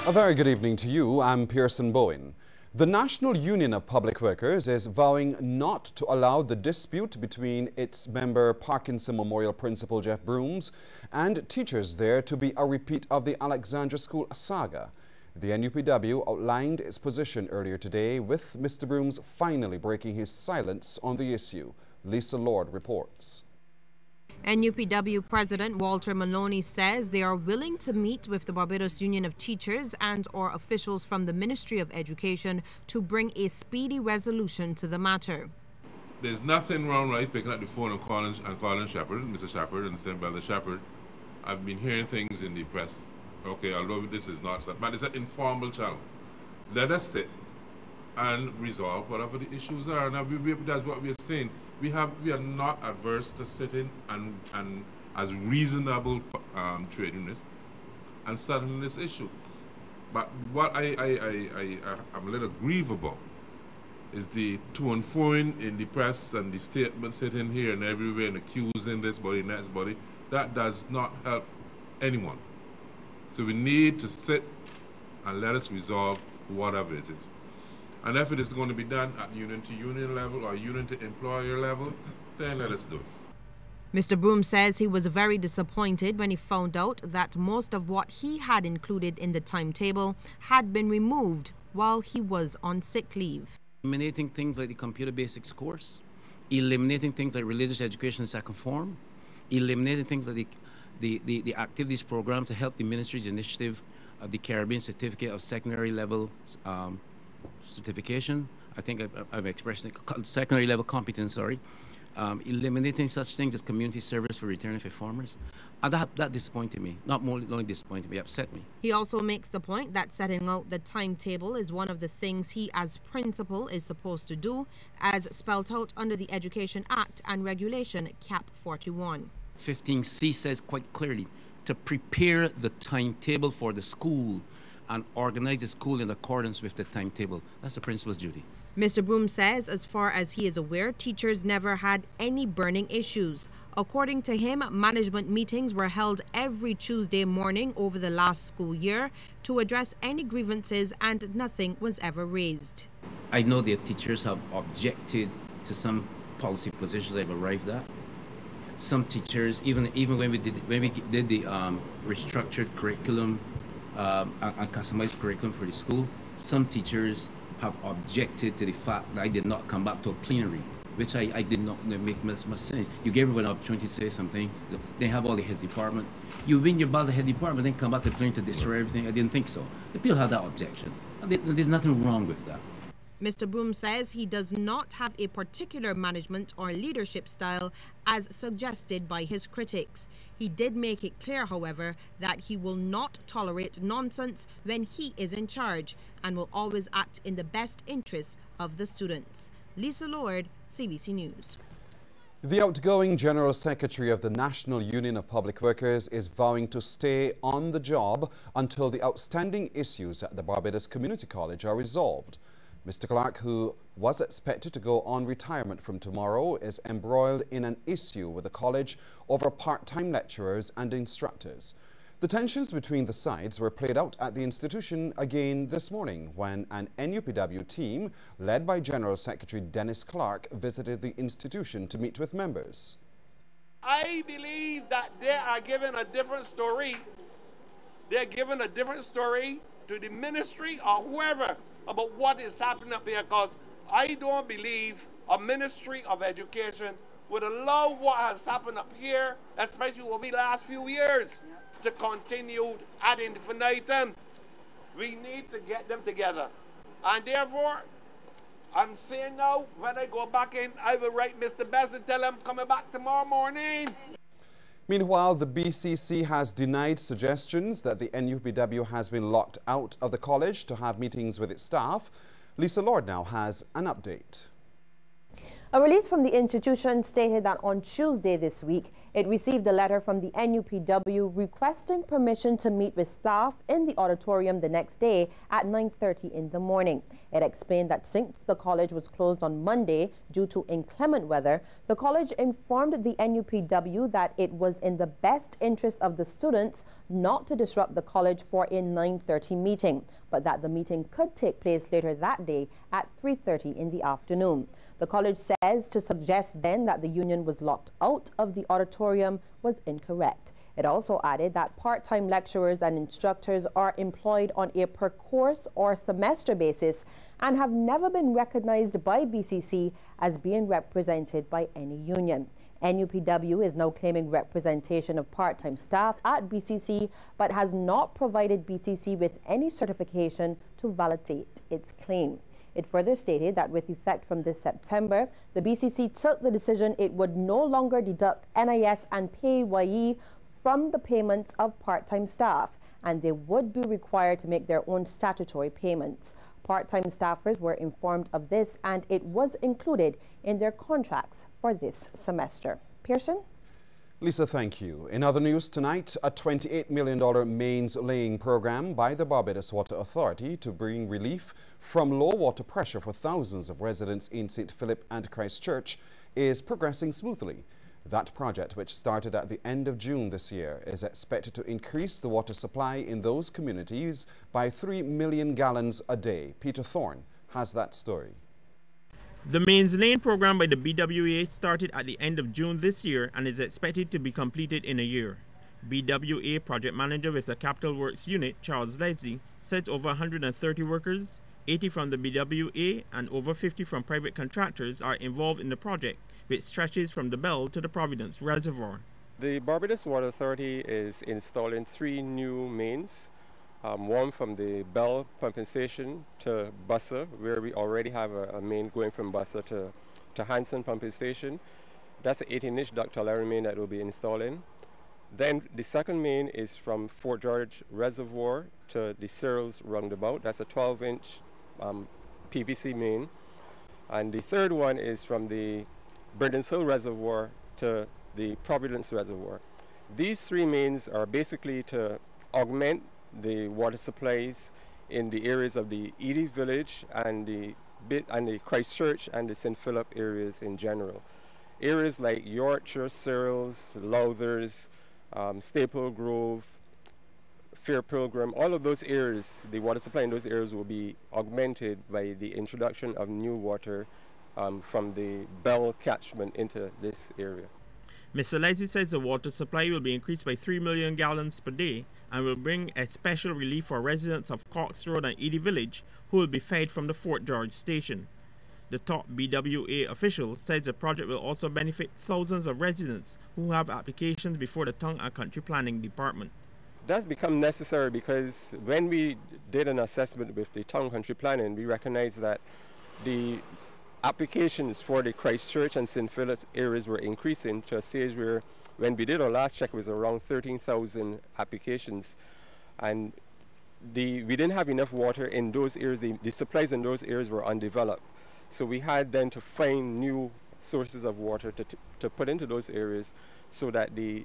A very good evening to you. I'm Pearson Bowen. The National Union of Public Workers is vowing not to allow the dispute between its member Parkinson Memorial Principal Jeff Brooms and teachers there to be a repeat of the Alexandra School saga. The NUPW outlined its position earlier today, with Mr. Brooms finally breaking his silence on the issue. Lisa Lord reports. NUPW President Walter Maloney says they are willing to meet with the Barbados Union of Teachers and/or officials from the Ministry of Education to bring a speedy resolution to the matter. There's nothing wrong with picking up the phone and calling Shepherd, Mr. Shepherd, and saying, Brother Shepherd, I've been hearing things in the press. Okay, although this is not, but it's an informal channel. Let us sit and resolve whatever the issues are. Now, that's what we are saying. We are not adverse to sitting and as reasonable trade unionists and settling this issue. But what I'm a little grieved about is the to and froing in the press and the statements sitting here and everywhere and accusing this body, next body. That does not help anyone. So we need to sit and let us resolve whatever it is. And if it is going to be done at union to union level or union to employer level, then let us do it. Mr. Brooms says he was very disappointed when he found out that most of what he had included in the timetable had been removed while he was on sick leave. Eliminating things like the computer basics course, eliminating things like religious education in second form, eliminating things like the activities program to help the ministry's initiative of the Caribbean Certificate of Secondary Level certification. I think I've expressed it, secondary level competence, sorry. Eliminating such things as community service for returning performers. And that disappointed me. Not only disappointed me, upset me. He also makes the point that setting out the timetable is one of the things he as principal is supposed to do, as spelled out under the Education Act and Regulation Cap 41. 15C says quite clearly to prepare the timetable for the school and organize the school in accordance with the timetable. That's the principal's duty. Mr. Brooms says, as far as he is aware, teachers never had any burning issues. According to him, management meetings were held every Tuesday morning over the last school year to address any grievances, and nothing was ever raised. I know that teachers have objected to some policy positions I've arrived at. Some teachers, even when we did the restructured curriculum and customized curriculum for the school, some teachers have objected to the fact that I did not come back to a plenary, which I did not make much sense. You gave everyone an opportunity to say something. They have all the head department. You win your battle, the head department, then come back to plenary to destroy everything. I didn't think so. The people have that objection. There's nothing wrong with that. Mr. Brooms says he does not have a particular management or leadership style as suggested by his critics. He did make it clear, however, that he will not tolerate nonsense when he is in charge and will always act in the best interests of the students. Lisa Lord, CBC News. The outgoing General Secretary of the National Union of Public Workers is vowing to stay on the job until the outstanding issues at the Barbados Community College are resolved. Mr. Clark, who was expected to go on retirement from tomorrow, is embroiled in an issue with the college over part-time lecturers and instructors. The tensions between the sides were played out at the institution again this morning when an NUPW team, led by General Secretary Dennis Clark, visited the institution to meet with members. I believe that they are given a different story. They're given a different story to the ministry or whoever about what is happening up here, because I don't believe a Ministry of Education would allow what has happened up here, especially over the last few years, to continue ad infinitum. We need to get them together. And therefore, I'm saying now, when I go back in, I will write Mr. Best and tell him I'm coming back tomorrow morning. Meanwhile, the BCC has denied suggestions that the NUPW has been locked out of the college to have meetings with its staff. Lisa Lord now has an update. A release from the institution stated that on Tuesday this week, it received a letter from the NUPW requesting permission to meet with staff in the auditorium the next day at 9:30 in the morning. It explained that since the college was closed on Monday due to inclement weather, the college informed the NUPW that it was in the best interest of the students not to disrupt the college for a 9:30 meeting, but that the meeting could take place later that day at 3:30 in the afternoon. The college says to suggest then that the union was locked out of the auditorium was incorrect. It also added that part-time lecturers and instructors are employed on a per course or semester basis and have never been recognized by BCC as being represented by any union. NUPW is now claiming representation of part-time staff at BCC, but has not provided BCC with any certification to validate its claim. It further stated that with effect from this September, the BCC took the decision it would no longer deduct NIS and PAYE from the payments of part-time staff, and they would be required to make their own statutory payments. Part-time staffers were informed of this, and it was included in their contracts for this semester. Pearson? Lisa, thank you. In other news tonight, a $28 million mains laying program by the Barbados Water Authority to bring relief from low water pressure for thousands of residents in St. Philip and Christchurch is progressing smoothly. That project, which started at the end of June this year, is expected to increase the water supply in those communities by 3 million gallons a day. Peter Thorne has that story. The mains lane program by the BWA started at the end of June this year and is expected to be completed in a year. BWA project manager with the Capital Works unit, Charles Leslie, said over 130 workers, 80 from the BWA and over 50 from private contractors are involved in the project, which stretches from the Bell to the Providence Reservoir. The Barbados Water Authority is installing 3 new mains. One from the Bell pumping station to Bussa, where we already have a main going from Bussa to Hanson pumping station. That's an 18-inch ductile main that we'll be installing. Then the second main is from Fort George Reservoir to the Searles roundabout. That's a 12-inch PVC main. And the third one is from the Burdens Hill Reservoir to the Providence Reservoir. These 3 mains are basically to augment the water supplies in the areas of the Edie Village and the Christchurch and the St. Philip areas in general. Areas like Yorkshire, Searles, Lowthers, Staple Grove, Fair Pilgrim, all of those areas, the water supply in those areas will be augmented by the introduction of new water from the Bell catchment into this area. Mr. Leslie says the water supply will be increased by 3 million gallons per day and will bring a special relief for residents of Cox Road and Edie Village who will be fed from the Fort George station. The top BWA official says the project will also benefit thousands of residents who have applications before the Town and Country Planning Department. That's become necessary because when we did an assessment with the Town and Country Planning, we recognized that the applications for the Christchurch and St. Philip areas were increasing to a stage where, when we did our last check, it was around 13,000 applications. And we didn't have enough water in those areas. The supplies in those areas were undeveloped. So we had then to find new sources of water to put into those areas so that the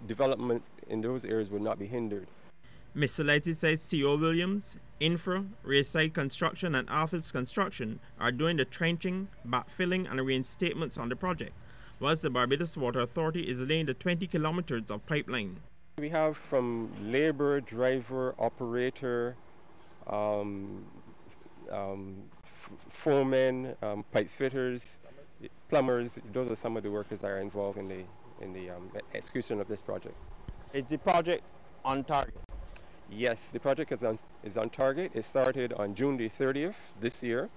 development in those areas would not be hindered. Mr. Leslie says C.O. Williams, Infra, Rayside Construction and Arthur's Construction are doing the trenching, backfilling and reinstatements on the project, whilst the Barbados Water Authority is laying the 20 kilometers of pipeline. We have from labor, driver, operator, foremen, pipe fitters, plumbers. Those are some of the workers that are involved in the execution of this project. Is the project on target? Yes, the project is on target. It started on June the 30th this year,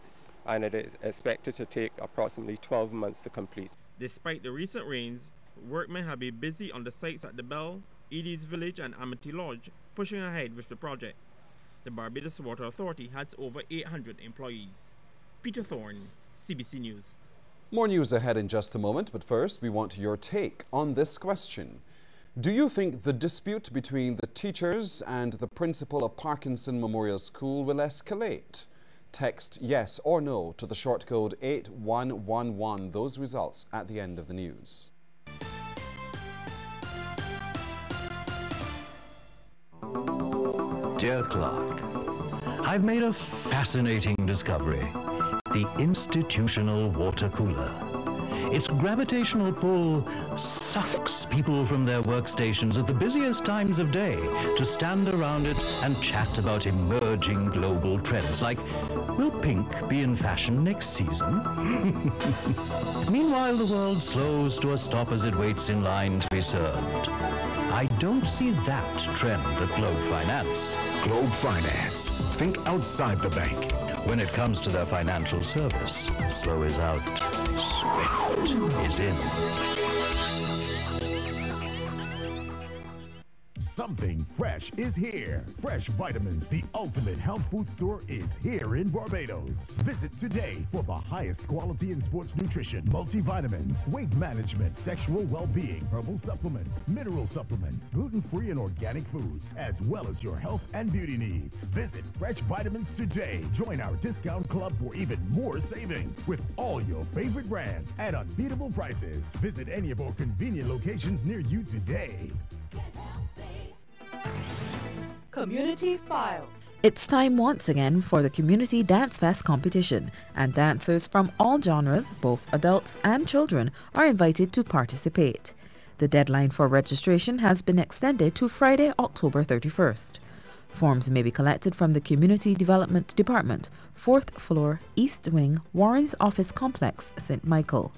and it is expected to take approximately 12 months to complete. Despite the recent rains, workmen have been busy on the sites at the Bell, Edie's Village and Amity Lodge, pushing ahead with the project. The Barbados Water Authority has over 800 employees. Peter Thorne, CBC News. More news ahead in just a moment, but first we want your take on this question. Do you think the dispute between the teachers and the principal of Parkinson Memorial School will escalate? Text yes or no to the short code 8111. Those results at the end of the news. Dear Clark, I've made a fascinating discovery. The institutional water cooler. Its gravitational pull sucks people from their workstations at the busiest times of day to stand around it and chat about emerging global trends like, will pink be in fashion next season? Meanwhile, the world slows to a stop as it waits in line to be served. I don't see that trend at Globe Finance. Globe Finance. Think outside the bank. When it comes to their financial service, slow is out, swift is in. Something fresh is here. Fresh Vitamins, the ultimate health food store, is here in Barbados. Visit today for the highest quality in sports nutrition, multivitamins, weight management, sexual well-being, herbal supplements, mineral supplements, gluten-free and organic foods, as well as your health and beauty needs. Visit Fresh Vitamins today. Join our discount club for even more savings with all your favorite brands at unbeatable prices. Visit any of our convenient locations near you today. Community Files. It's time once again for the Community Dance Fest competition, and dancers from all genres, both adults and children, are invited to participate. The deadline for registration has been extended to Friday, October 31st. Forms may be collected from the Community Development Department, 4th floor, East Wing, Warren's Office Complex, St. Michael.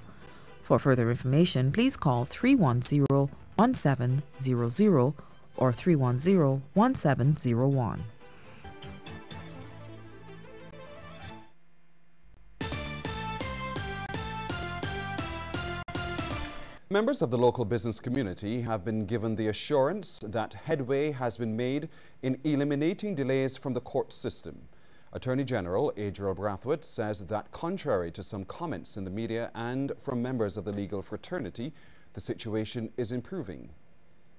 For further information, please call 310-1700 or 310-1701. Members of the local business community have been given the assurance that headway has been made in eliminating delays from the court system. Attorney General Adriel Brathwaite says that contrary to some comments in the media and from members of the legal fraternity, the situation is improving.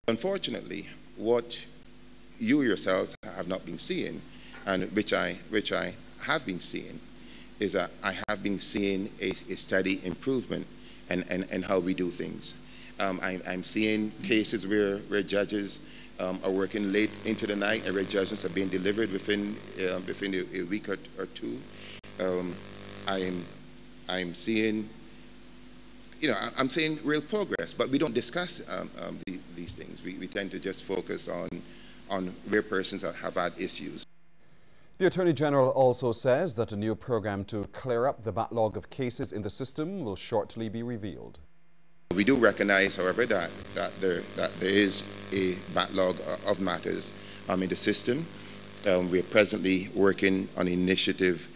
Unfortunately, what you yourselves have not been seeing, and which I have been seeing, is that I have been seeing a steady improvement in how we do things. I'm seeing cases where judges are working late into the night and where judgments are being delivered within a week or two. I'm seeing, I'm seeing real progress, but we don't discuss these things. We tend to just focus on where persons have had issues. The Attorney General also says that a new program to clear up the backlog of cases in the system will shortly be revealed. We do recognize, however, that there is a backlog of matters in the system. We are presently working on an initiative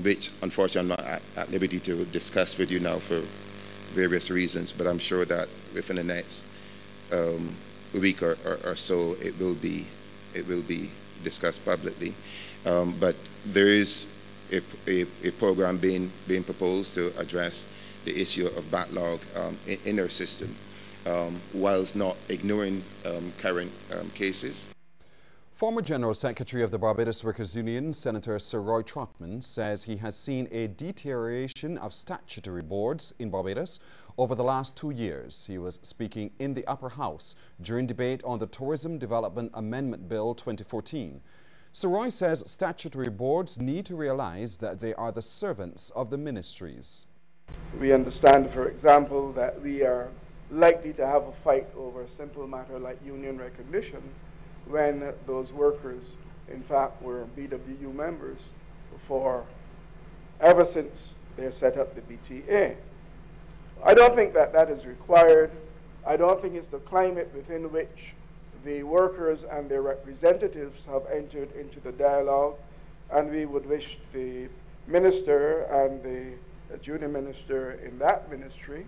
which, unfortunately, I'm not at liberty to discuss with you now for various reasons, but I'm sure that within the next week or so it will be discussed publicly. But there is a program being proposed to address the issue of backlog in our system, whilst not ignoring current cases. Former General Secretary of the Barbados Workers' Union, Senator Sir Roy Trotman, says he has seen a deterioration of statutory boards in Barbados over the last 2 years. He was speaking in the Upper House during debate on the Tourism Development Amendment Bill 2014. Sir Roy says statutory boards need to realize that they are the servants of the ministries. We understand, for example, that we are likely to have a fight over a simple matter like union recognition when those workers, in fact, were BWU members ever since they set up the BTA. I don't think that is required. I don't think it's the climate within which the workers and their representatives have entered into the dialogue, and we would wish the minister and the junior minister in that ministry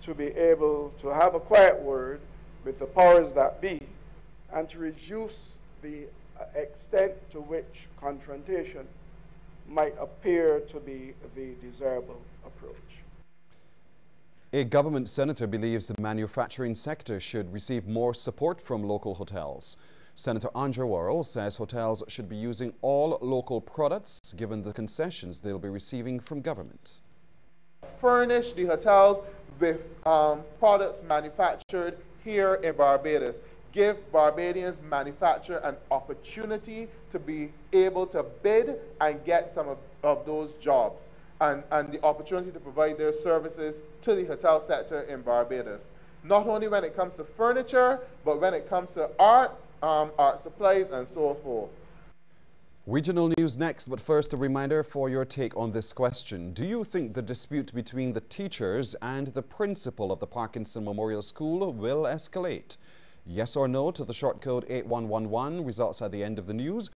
to be able to have a quiet word with the powers that be and to reduce the extent to which confrontation might appear to be the desirable approach. A government senator believes the manufacturing sector should receive more support from local hotels. Senator Andrew Worrell says hotels should be using all local products given the concessions they'll be receiving from government. Furnish the hotels with products manufactured here in Barbados. Give Barbadians manufacture an opportunity to be able to bid and get some of those jobs and the opportunity to provide their services to the hotel sector in Barbados. Not only when it comes to furniture, but when it comes to art supplies, and so forth. Regional news next, but first a reminder for your take on this question. Do you think the dispute between the teachers and the principal of the Parkinson Memorial School will escalate? Yes or no to the short code 8111. Results at the end of the news.